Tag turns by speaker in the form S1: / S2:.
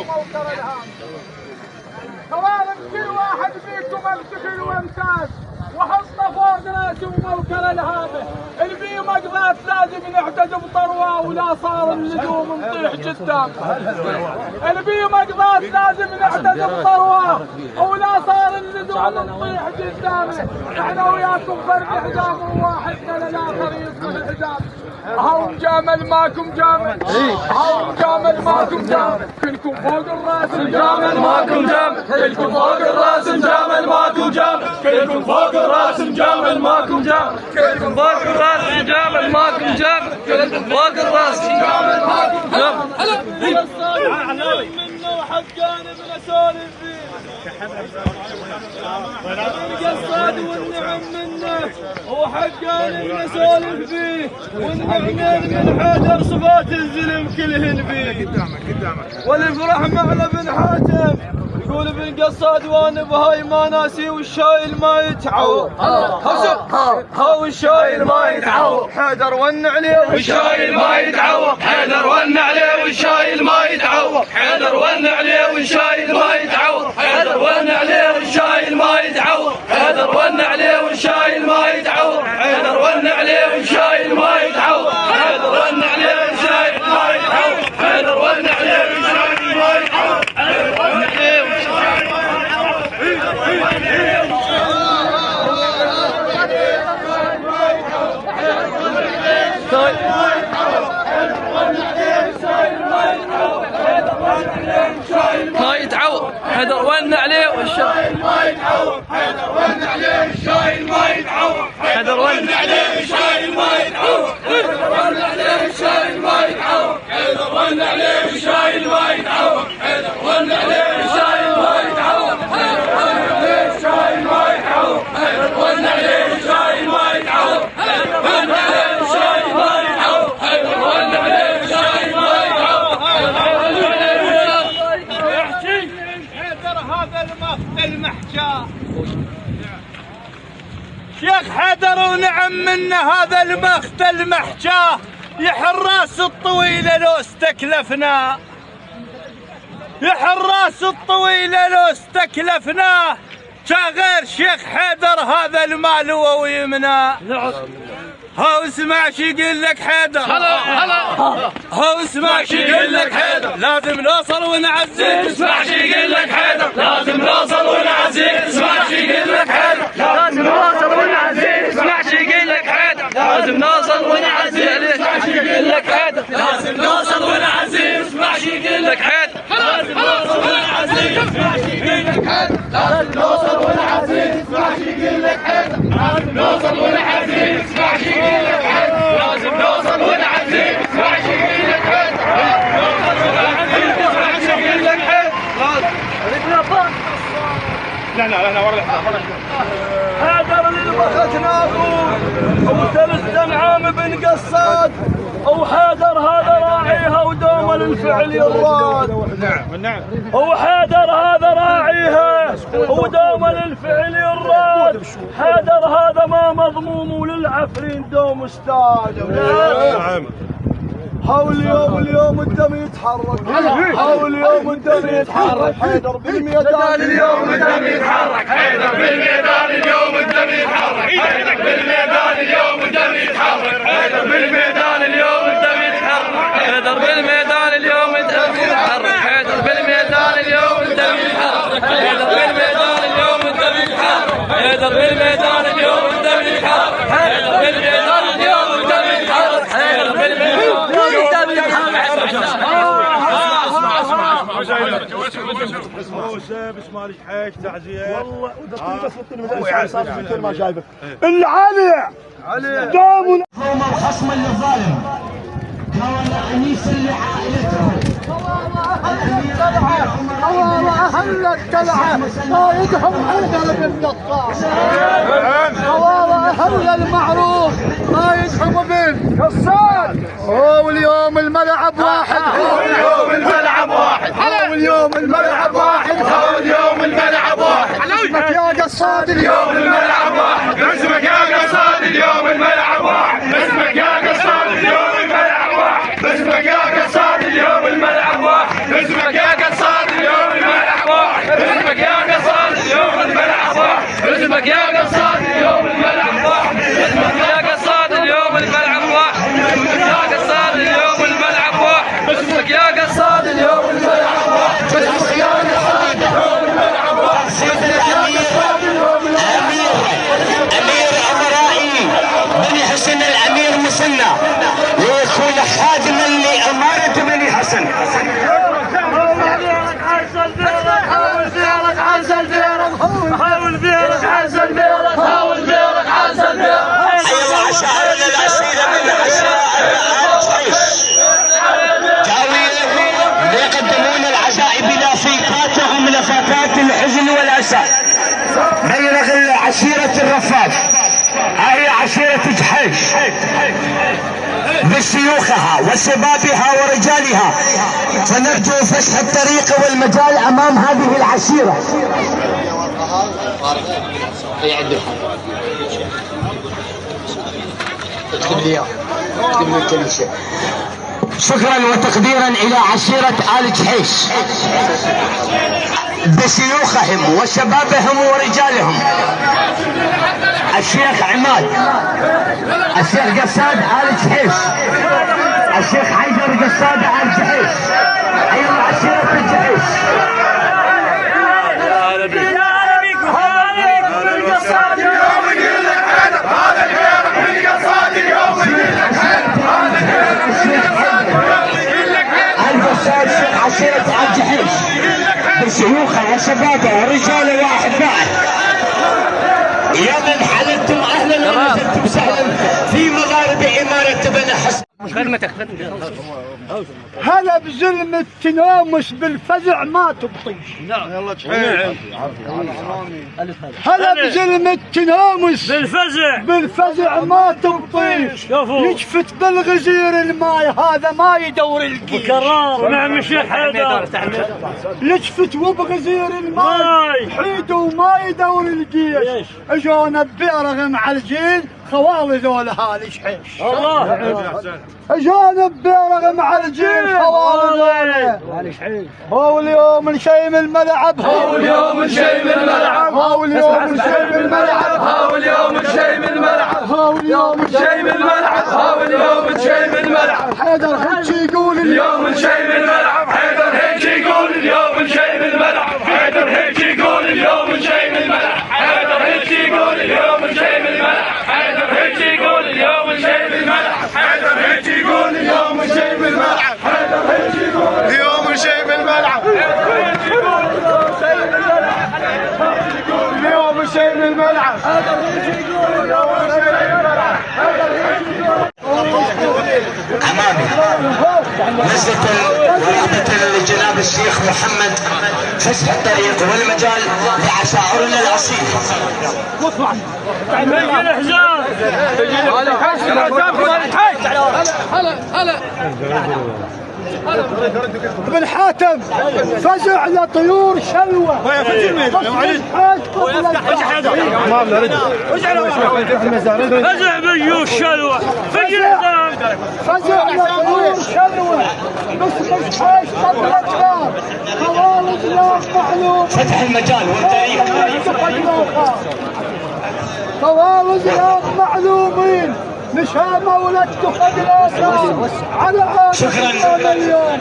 S1: وموكر الهام. كوارث كل واحد فيكم امسكن وامتاز وحط فوق راسي وموكر الهامه. اللي فيه مقضات لازم نحتج بطروه ولا صار اللزوم نطيح قدام. اللي فيه مقضات لازم نحتج بطروه ولا صار اللزوم نطيح قدامه. احنا وياكم فرق حزام واحد للاخر يصبح حزام. هاو مجامل ماكم جامل، هاو مجامل ماكم جامل، كلكم فوق الراس مجامل ماكم جامل، كلكم فوق الراس مجامل ماكم جامل، كلكم فوق الراس مجامل ماكم جامل، كلكم فوق الراس مجامل ماكم جامل، كلكم فوق الراس مجامل ماكم جامل. منه وحقان ابن سولف فيه القصاد والنعم منه وحقان ابن سولف فيه والنعمين من حجر صفات الزلم كلهن فيه. والفرح معنا بن حاتم يقول ابن قصاد وانا بهاي ما ناسي والشايل ما يتعوض. هاو الشايل ما يتعوض حيدر ون عليه والشايل ما يتعوض. حيدر ون عليه والشايل ما يتعوض. حيدر ون عليه والشايل ما يتعوض. حيدر ون عليه والشايل ما يتعوض. حيدر ون عليه والشايل ما يتعوض. حيدر ون عليه والشايل ما يتعوض. حيدر ون عليه والشايل ما يتعوض. حيدر ون عليه والشايل ما يتعوض. حيدر ون عليه والشايل ما يتعوض. حيدر ون عليه والشايل ما يتعوض. حيدر ون عليه والشايل ما يتعوض. حيدر ون عليه والشايل ما يتعوض. حيدر ون عليه والشايل ما يتعوض. حيدر ون عليه والشايل ما يتعوض. حيدر ون عليه والشايل ما يتعوض. حيدر ون عليه والشايل ما يتعوض. حيدر ون عليه والشايل ما يتعوض. حيدر ون عليه والشايل ما يتعوض. حيدر ون عليه والشايل ما يتعوض. حيدر هذا المحجاه شيخ حيدر ونعم منه هذا المخت المحجاه يحراس الطويله لو استكلفناه. يحراس الطويله لو استكلفناه غير شيخ حيدر هذا المال ويمناه. هاو اسمع شي يقول لك حيدر. هاو اسمع شي يقول لك حيدر لازم نوصل ونعزز. اسمع شي يقول لك حيدر لازم نوصل ونعزز. اسمع شي يقول لك حيدر لازم نوصل ونعزز. اسمع شي يقول لك حيدر لازم نوصل ونعزز. اسمع شي يقول لك حيدر لازم نوصل ونعزز. اسمع شي يقول لك حيدر لازم نوصل ونعزز. اسمع شي يقول لك حيدر لازم نوصل ونعزز. اسمع شي يقول لك حيدر لازم نوصل ونعزز. اسمع شي يقول لك حيدر لازم نوصل ونعزز. اسمع شي يقول لك حيدر اسمع شي يقول لك حيدر. لا ورا حيدر اللي بختنا وثلث عام بن قصاد وحيدر هذا راعيها ودوم للفعل يراد. نعم وحيدر هذا راعيها ودوم للفعل يراد. حيدر هذا ما مضموم وللعفرين دوم استاذ. نعم هاو اليوم الدم يتحرك. هاو اليوم الدم يتحرك. حيدر بالميدان اليوم الدم يتحرك. حيدر بالميدان اليوم الدم يتحرك. حيدر بالميدان اليوم الدم يتحرك. حيدر بالميدان اليوم الدم يتحرك. حيدر بالميدان اليوم الدم يتحرك. حيدر بالميدان اليوم الدم يتحرك. حيدر بالميدان اليوم الدم يتحرك. حيدر بالميدان اليوم الدم يتحرك. حيدر بالميدان اليوم الدم يتحرك. حيدر بالميدان
S2: اسمع لي حيش تعزيه
S1: والله اذا ما شايفك العلي دام
S3: هم الخصم الظالم كون انيس لعائلته
S1: أهل الدلعة قائدهم حيدر بن قصاد. أهل المعروف قائدهم بن قصاد. هو اليوم الملعب واحد. هو اليوم الملعب واحد. هو اليوم الملعب واحد. هو اليوم الملعب واحد. اسمك يا قصاد اليوم الملعب واحد. اسمك يا قصاد اليوم الملعب واحد. اسمك يا قصاد اليوم الملعب واحد. اسمك يا قصاد اليوم الملعب واحد. اسمك يا قصاد
S3: منا ليكون خادما لإمارة بني حسن. حي الله عشائرنا الأصيلة من عشائر آل جحيش جاوية ليقدمون العزاء بلافيتاتهم لفاتات الحزن والأسى. بلغ عشيرة الرفاف، هي عشيرة جحيش بشيوخها وشبابها ورجالها، فنرجو فسح الطريق والمجال امام هذه العشيرة. شكرا وتقديرا الى عشيرة آل جحيش بشيوخهم وشبابهم ورجالهم، الشيخ عماد، الشيخ قصاد آل جحيش، الشيخ حيدر قصاد آل جحيش. ايضا عشيرة الجحيش. عشيرة آل جحيش بشيوخه وشبابه ورجاله واحبائه، يا من حللتم اهلا ونزلتم سهلا في مغارب امارة بني حسن.
S1: هلا بظلم التنامس بالفزع ما تبطيش.
S2: يلا جحيش.
S1: هلا بظلم التنامس بالفزع ما تبطيش. يجفت بالغزير الماي هذا ما يدور الجيش.
S4: نعم الشيخ حيدر.
S1: يجفت وبغزير الماي حيد وما يدور الجيش. اجونا ببيرغ مع الجيل خوالي ذول هالي جحيش.
S4: الله
S1: اجانا ببيرغ مع الجيل خوالي ذول جحيش. هو اليوم نشيم الملعب،
S5: هو اليوم نشيم الملعب،
S1: هو اليوم نشيم الملعب،
S5: هو اليوم نشيم الملعب،
S1: هو اليوم
S5: نشيم الملعب، هو اليوم نشيم الملعب.
S1: حيدر هيك يقول
S5: اليوم نشيم الملعب، حيدر هيك يقول اليوم نشيم الملعب، حيدر هيك يقول اليوم نشيم الملعب، حيدر هيك يقول اليوم نشيم الملعب، حيدر هيك يقول اليوم نشيم الملعب، حيدر هيك يقول اليوم نشيم الملعب، حيدر هيك يقول
S2: اليوم نشيم الملعب،
S5: اليوم نشيم الملعب.
S3: امامي نزلة ورغبة جناب الشيخ محمد فسح الطريق والمجال لعشائرنا الاصيل.
S1: ابن حاتم فزع لطيور شلوة.
S4: فزع بجيوش شلوة
S1: فزع لطيور شلوة بس حيش قبلتها خوالد لا معلوم.
S3: فتح المجال والطريق.
S1: خوالد لا معلومين نشامة ولدت خد الآثار على عاشق
S3: شكراً.
S1: مليون.